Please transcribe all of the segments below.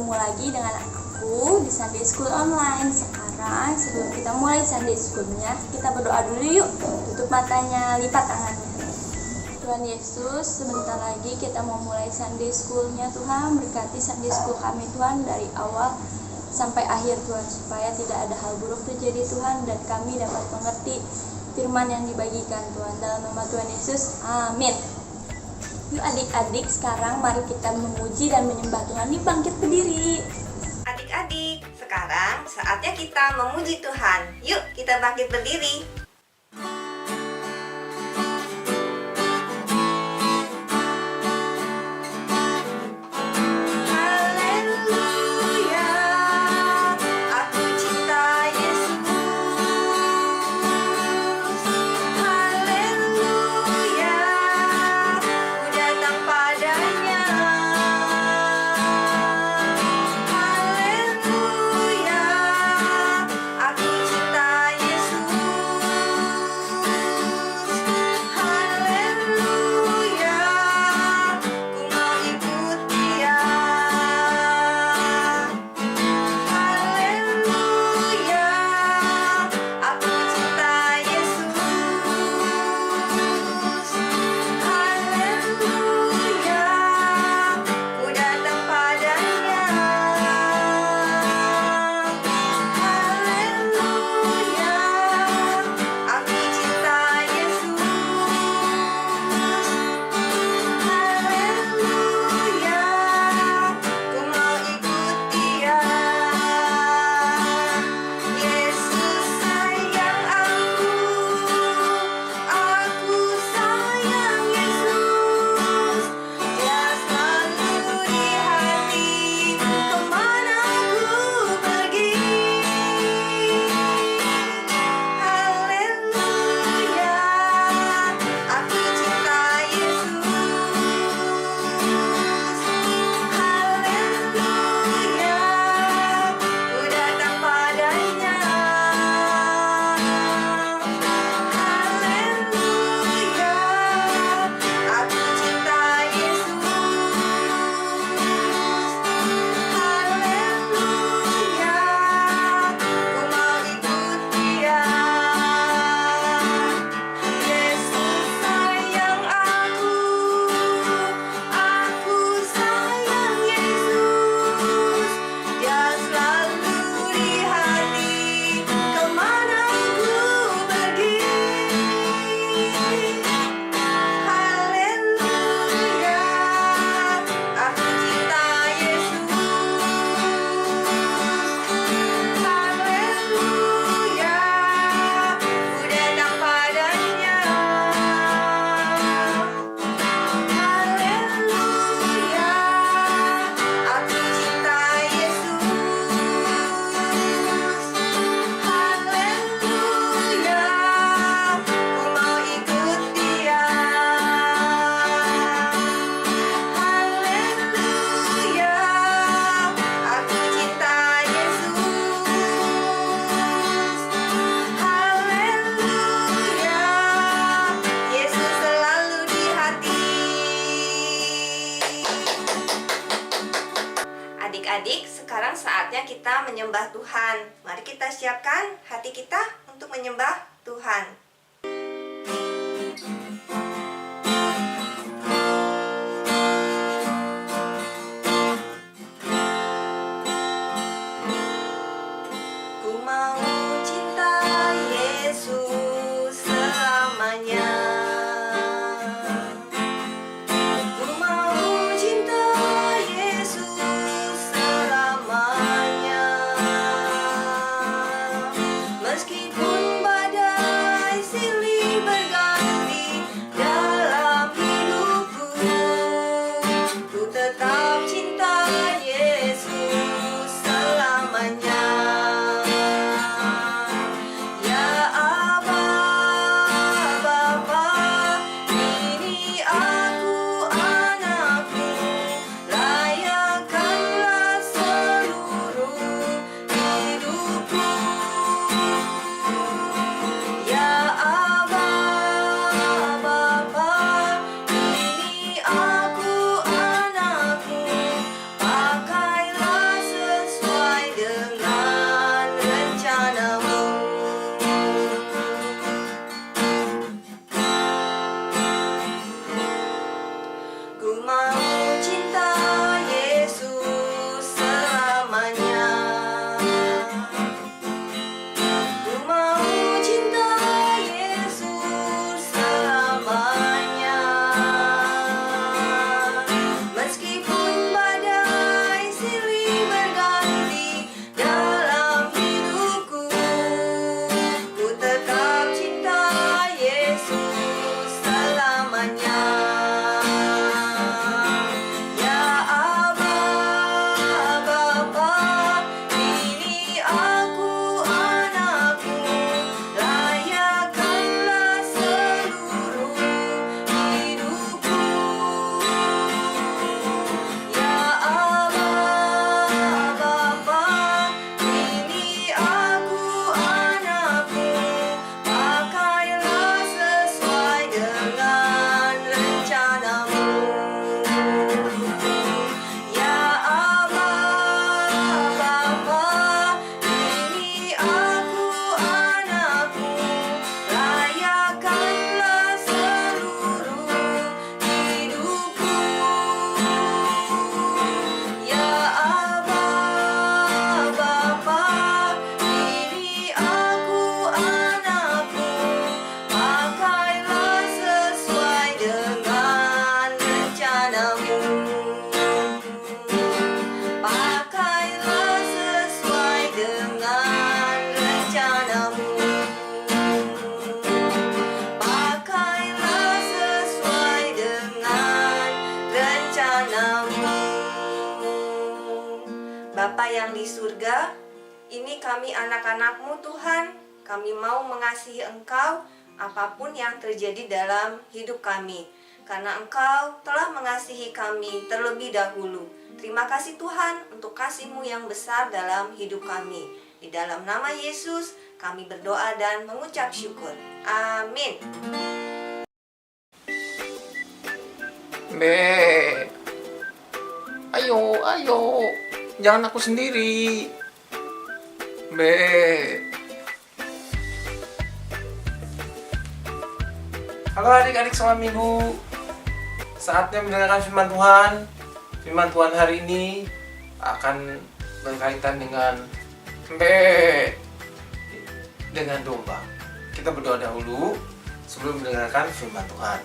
bertemu lagi dengan aku di Sunday School Online. Sekarang sebelum kita mulai Sunday School-nya, kita berdoa dulu yuk. Tutup matanya, lipat tangannya. Tuhan Yesus, sebentar lagi kita mau mulai Sunday School-nya. Tuhan, berkati Sunday School kami Tuhan dari awal sampai akhir Tuhan, supaya tidak ada hal buruk terjadi Tuhan, dan kami dapat mengerti firman yang dibagikan Tuhan. Dalam nama Tuhan Yesus, amin. Yuk adik-adik, sekarang mari kita memuji dan menyembah Tuhan. Yuk bangkit berdiri. Adik-adik, sekarang saatnya kita memuji Tuhan. Yuk kita bangkit berdiri. Adik-adik, sekarang saatnya kita menyembah Tuhan. Mari kita siapkan hati kita untuk menyembah Tuhan. Ku mau cinta Yesus selamanya. Meskipun badai Bapa yang di surga, ini kami anak-anak-Mu Tuhan. Kami mau mengasihi Engkau apapun yang terjadi dalam hidup kami, karena Engkau telah mengasihi kami terlebih dahulu. Terima kasih Tuhan untuk kasih-Mu yang besar dalam hidup kami. Di dalam nama Yesus kami berdoa dan mengucap syukur. Amin. Be, ayo, jangan aku sendiri. Be, halo adik-adik, selamat minggu. Saatnya mendengarkan firman Tuhan. Firman Tuhan hari ini akan berkaitan dengan dengan domba. Kita berdoa dahulu sebelum mendengarkan firman Tuhan.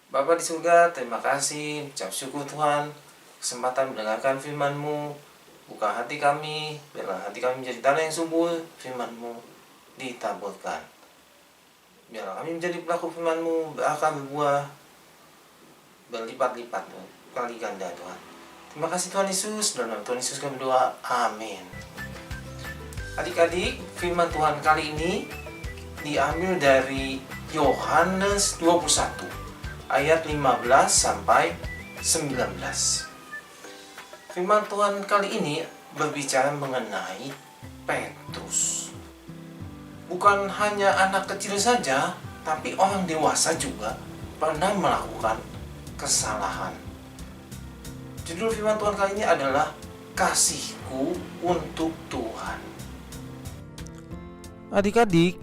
Bapa di surga, terima kasih, ucap syukur Tuhan, kesempatan mendengarkan firman-Mu. Buka hati kami, biarlah hati kami menjadi tanah yang subur, firman-Mu ditaburkan. Biarlah kami menjadi pelaku firman-Mu, berakar berbuah, berlipat-lipat, kali ganda Tuhan. Terima kasih Tuhan Yesus, dalam nama Tuhan Yesus kami berdoa, amin. Adik-adik, firman Tuhan kali ini diambil dari Yohanes 21. Ayat 15 sampai 19. Firman Tuhan kali ini berbicara mengenai Petrus. Bukan hanya anak kecil saja, tapi orang dewasa juga pernah melakukan kesalahan. Judul firman Tuhan kali ini adalah Kasihku untuk Tuhan. Adik-adik,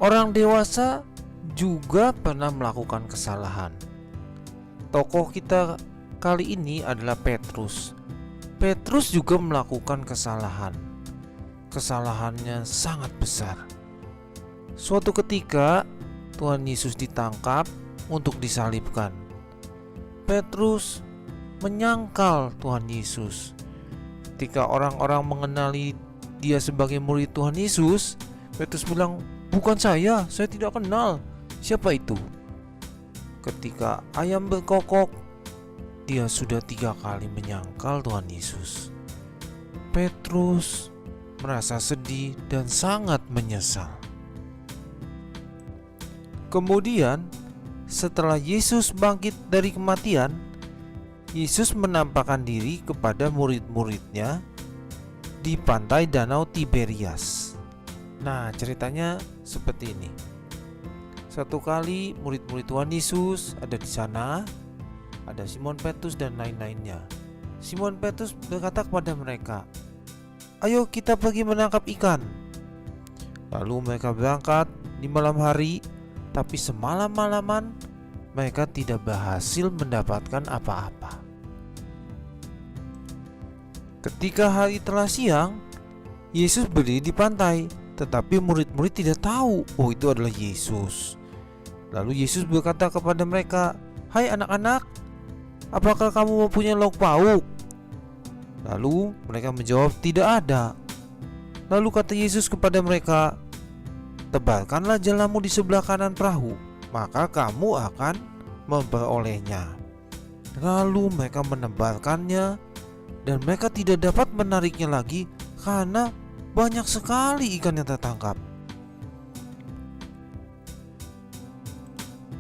orang dewasa juga pernah melakukan kesalahan. Tokoh kita kali ini adalah Petrus. Petrus juga melakukan kesalahan. Kesalahannya sangat besar. Suatu ketika Tuhan Yesus ditangkap untuk disalibkan. Petrus menyangkal Tuhan Yesus. Ketika orang-orang mengenali dia sebagai murid Tuhan Yesus, Petrus bilang, "Bukan saya tidak kenal. Siapa itu?" Ketika ayam berkokok, dia sudah 3 kali menyangkal Tuhan Yesus. Petrus merasa sedih dan sangat menyesal. Kemudian, setelah Yesus bangkit dari kematian, Yesus menampakkan diri kepada murid-muridnya di pantai Danau Tiberias. Nah, ceritanya seperti ini. Satu kali murid-murid Tuhan Yesus ada di sana, ada Simon Petrus dan lain-lainnya. Simon Petrus berkata kepada mereka, "Ayo kita pergi menangkap ikan." Lalu mereka berangkat di malam hari, tapi semalam-malaman mereka tidak berhasil mendapatkan apa-apa. Ketika hari telah siang, Yesus berdiri di pantai, tetapi murid-murid tidak tahu itu adalah Yesus. Lalu Yesus berkata kepada mereka, "Hai anak-anak, apakah kamu mempunyai lauk pauk?" Lalu mereka menjawab, "Tidak ada." Lalu kata Yesus kepada mereka, "Tebarkanlah jalamu di sebelah kanan perahu, maka kamu akan memperolehnya." Lalu mereka menebarkannya, dan mereka tidak dapat menariknya lagi karena banyak sekali ikan yang tertangkap.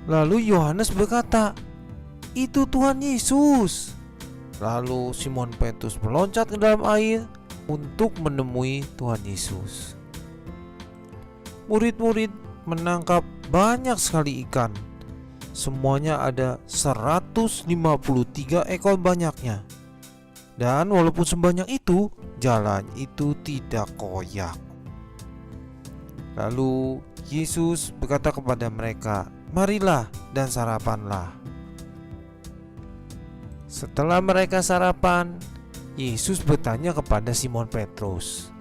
Lalu Yohanes berkata, "Itu Tuhan Yesus." Lalu Simon Petrus meloncat ke dalam air untuk menemui Tuhan Yesus. Murid-murid menangkap banyak sekali ikan. Semuanya ada 153 ekor banyaknya. Dan walaupun sebanyak itu, jalan itu tidak koyak. Lalu Yesus berkata kepada mereka, "Marilah dan sarapanlah." Setelah mereka sarapan, Yesus bertanya kepada Simon Petrus,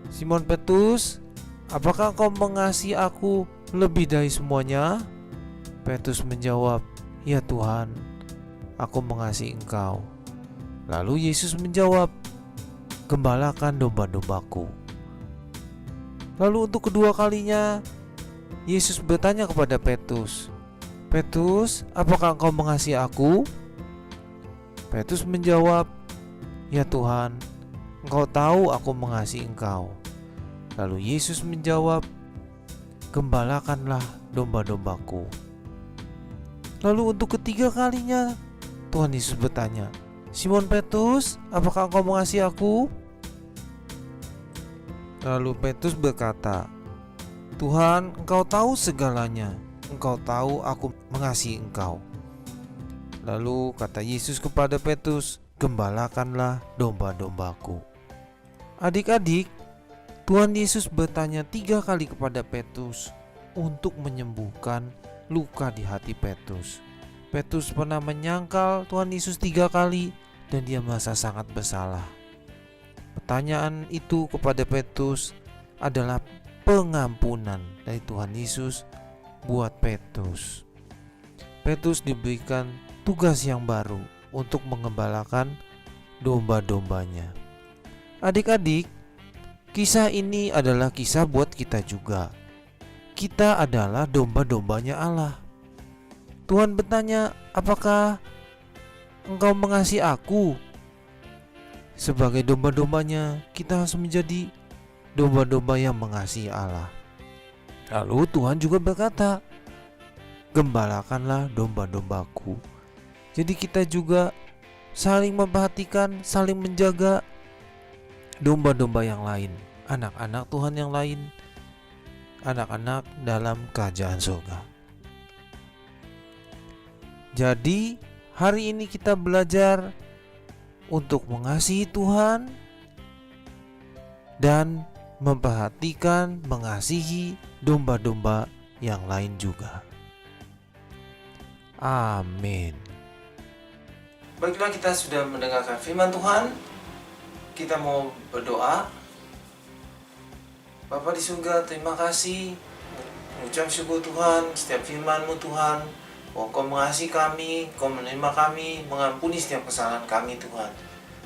"Simon Petrus, apakah engkau mengasihi aku lebih dari semuanya?" Petrus menjawab, "Ya Tuhan, aku mengasihi engkau." Lalu Yesus menjawab, "Gembalakan domba-dombaku." Lalu untuk kedua kalinya, Yesus bertanya kepada Petrus, "Petrus, apakah engkau mengasihi aku?" Petrus menjawab, "Ya Tuhan, Engkau tahu aku mengasihi Engkau." Lalu Yesus menjawab, "Gembalakanlah domba-dombaku." Lalu untuk ketiga kalinya Tuhan Yesus bertanya, "Simon Petrus, apakah engkau mengasihi aku?" Lalu Petrus berkata, "Tuhan, Engkau tahu segalanya. Engkau tahu aku mengasihi Engkau." Lalu kata Yesus kepada Petrus, "Gembalakanlah domba-dombaku." Adik-adik, Tuhan Yesus bertanya 3 kali kepada Petrus untuk menyembuhkan luka di hati Petrus. Petrus pernah menyangkal Tuhan Yesus 3 kali dan dia merasa sangat bersalah. Pertanyaan itu kepada Petrus adalah pengampunan dari Tuhan Yesus buat Petrus. Petrus diberikan tugas yang baru untuk mengembalakan domba-dombanya. Adik-adik, kisah ini adalah kisah buat kita juga. Kita adalah domba-dombanya Allah. Tuhan bertanya, "Apakah engkau mengasihi aku?" Sebagai domba-dombanya, kita harus menjadi domba-domba yang mengasihi Allah. Lalu Tuhan juga berkata, "Gembalakanlah domba-dombaku." Jadi kita juga saling memperhatikan, saling menjaga domba-domba yang lain, anak-anak Tuhan yang lain, anak-anak dalam kerajaan surga. Jadi hari ini kita belajar untuk mengasihi Tuhan dan memperhatikan, mengasihi domba-domba yang lain juga. Amin. Baiklah, kita sudah mendengarkan firman Tuhan. Kita mau berdoa. Bapa di surga, terima kasih, mengucap syukur Tuhan setiap firman-Mu Tuhan, bahwa Kau mengasihi kami, Kau menerima kami, mengampuni setiap kesalahan kami Tuhan.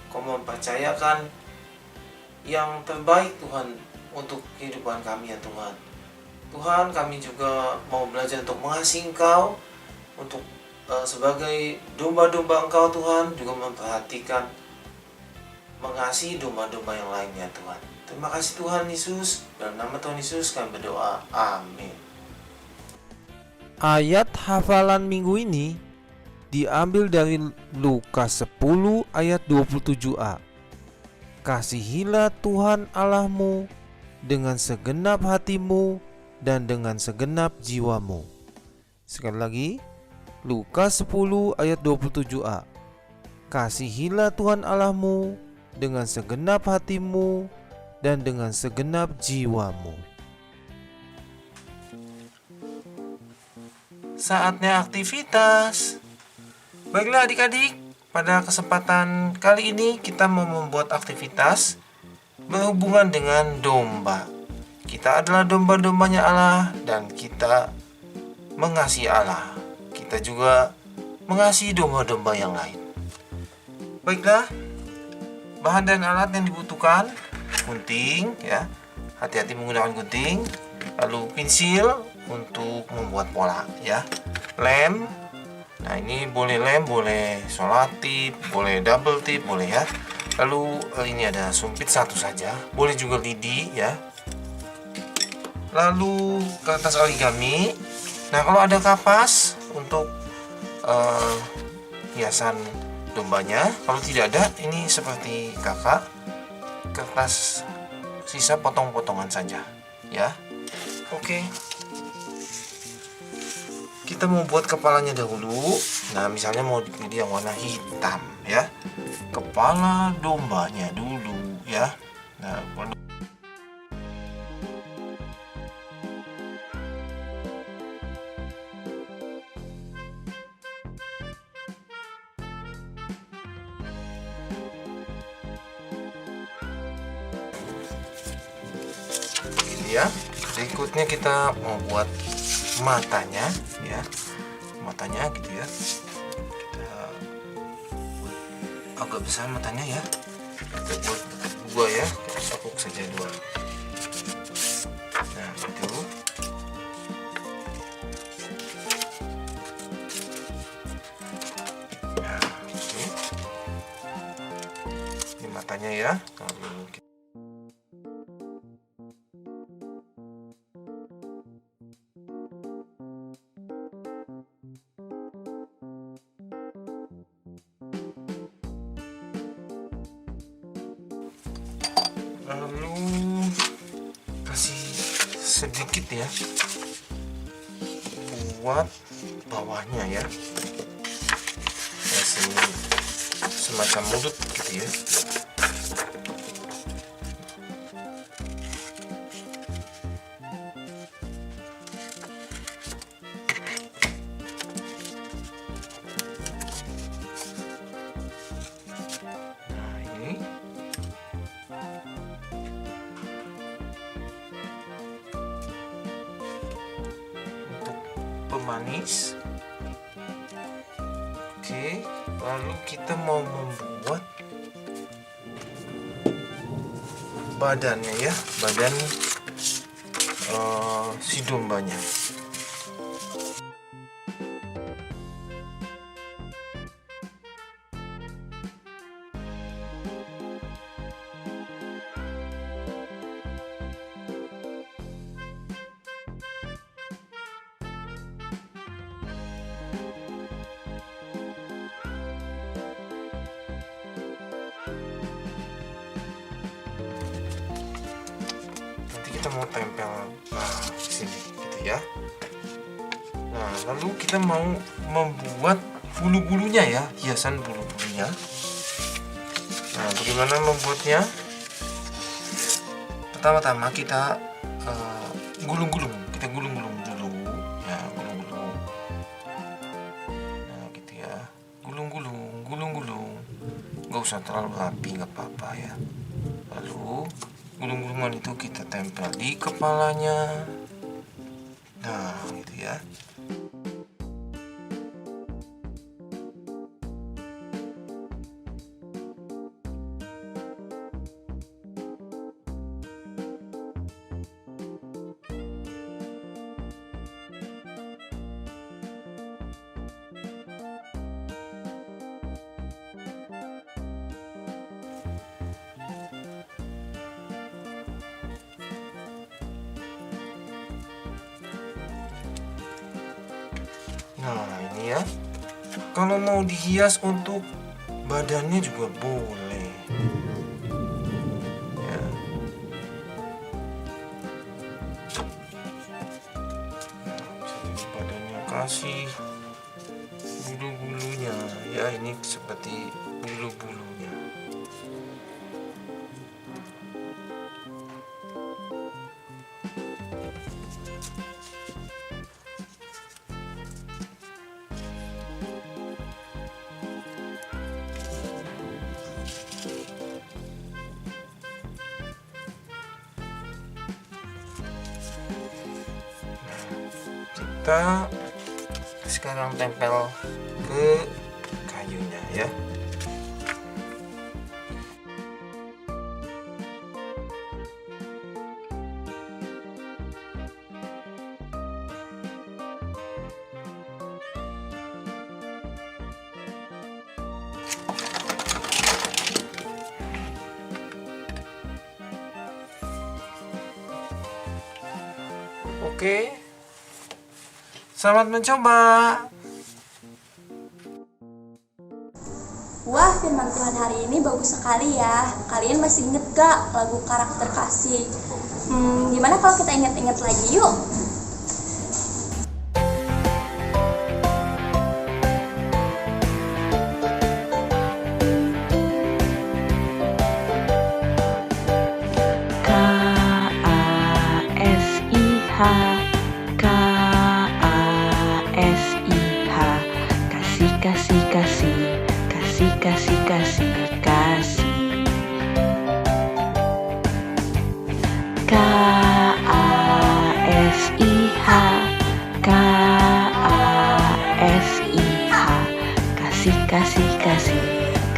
Kau mempercayakan yang terbaik Tuhan untuk kehidupan kami ya Tuhan. Tuhan, kami juga mau belajar untuk mengasihi Engkau, untuk sebagai domba-domba Engkau Tuhan, juga memperhatikan, mengasihi domba-domba yang lainnya Tuhan. Terima kasih Tuhan Yesus, dalam nama Tuhan Yesus kami berdoa, amin. Ayat hafalan minggu ini diambil dari Lukas 10 ayat 27a. "Kasihilah Tuhan Allahmu dengan segenap hatimu dan dengan segenap jiwamu." Sekali lagi, Lukas 10 ayat 27a. "Kasihilah Tuhan Allahmu dengan segenap hatimu dan dengan segenap jiwamu." Saatnya aktivitas. Baiklah adik-adik, pada kesempatan kali ini kita mau membuat aktivitas berhubungan dengan domba. Kita adalah domba-dombanya Allah dan kita mengasihi Allah. Kita juga mengasihi domba-domba yang lain. Baiklah, bahan dan alat yang dibutuhkan: gunting ya, hati-hati menggunakan gunting, lalu pensil untuk membuat pola ya, lem. Nah ini boleh lem, boleh solar tip, boleh double tip, boleh ya. Lalu ini ada sumpit satu saja, boleh juga lidi ya. Lalu kertas origami. Nah kalau ada kapas untuk hiasan dombanya. Kalau tidak ada, ini seperti kakak, kertas sisa potong-potongan saja ya. Oke. Kita mau buat kepalanya dahulu. Nah misalnya mau dipilih yang warna hitam ya, kepala dombanya dulu ya. Nah ini ya. Berikutnya kita mau buat matanya ya, matanya gitu ya. Kita buat agak besar matanya ya. Kita buat dua ya, kita sakuk saja dua. Nah itu. Nah itu. matanya ya. Lalu kasih sedikit ya buat bawahnya ya, kasih semacam mulut gitu ya. Nah ini pemanis. Oke, lalu kita mau membuat badannya ya, badan si dombanya. Kita mau tempel di sini gitu ya. Nah, lalu kita mau membuat bulu-bulunya ya, hiasan bulu-bulunya. Nah, bagaimana membuatnya? Pertama-tama kita gulung-gulung, kita gulung-gulung dulu ya, gulung-gulung. Nah, gitu ya, gulung-gulung, gulung-gulung. Nggak usah terlalu rapi, nggak apa-apa ya. Lalu gulung-gulungan itu kita tempel di kepalanya. Nah, gitu ya. Nah, ini ya. Kalau mau dihias untuk badannya juga boleh. Ya. Nah, bisa di badannya kasih bulu-bulunya. Ya, ini seperti bulu-bulunya. Kita sekarang tempel ke kayunya ya. Oke. Selamat mencoba. Wah, firman Tuhan hari ini bagus sekali ya. Kalian masih inget gak lagu Karakter Kasih? Gimana kalau kita ingat-ingat lagi yuk? Kasih, kasih, kasih, kasih, kasih, kasih. K-A-S-I-H, K-A-S-I-H. Kasih, kasih, kasih,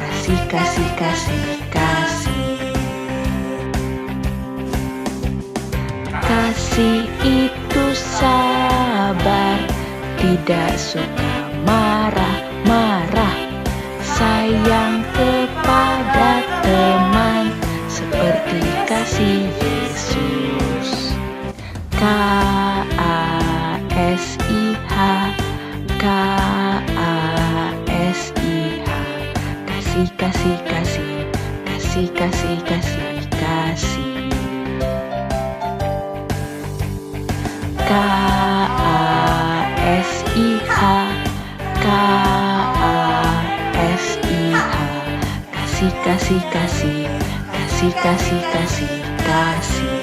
kasih, kasih, kasih, kasih. Kasih itu sabar, tidak suka marah-marah, sayang kepada teman. Kasih, kasih, kasih. Kasih, kasih, kasih, kasih. Kasih, kasih, kasih, kasih. Kasih, kasih, kasih, kasih.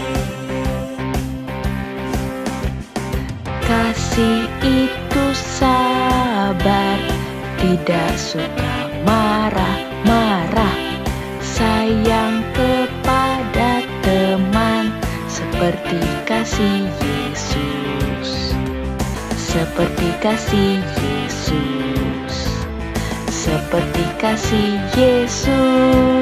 Kasih itu sabar, tidak suka marah-marah, sayang kepada teman, seperti kasih Yesus. Seperti kasih Yesus. Seperti kasih Yesus.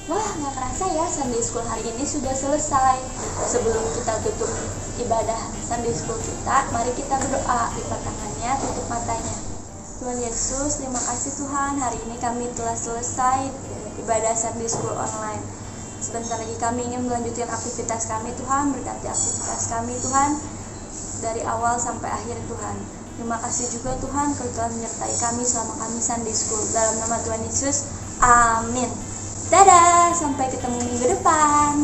Wah, nggak kerasa ya Sunday School hari ini sudah selesai. Sebelum kita tutup ibadah Sunday School kita, mari kita berdoa, lipat tangannya, tutup matanya. Tuhan Yesus, terima kasih Tuhan, hari ini kami telah selesai ibadah Sunday School online. Sebentar lagi kami ingin melanjutkan aktivitas kami Tuhan, berkati aktivitas kami Tuhan, dari awal sampai akhir Tuhan. Terima kasih juga Tuhan, Kau telah menyertai kami selama kami Sunday School. Dalam nama Tuhan Yesus, amin. Dadah, sampai ketemu minggu depan.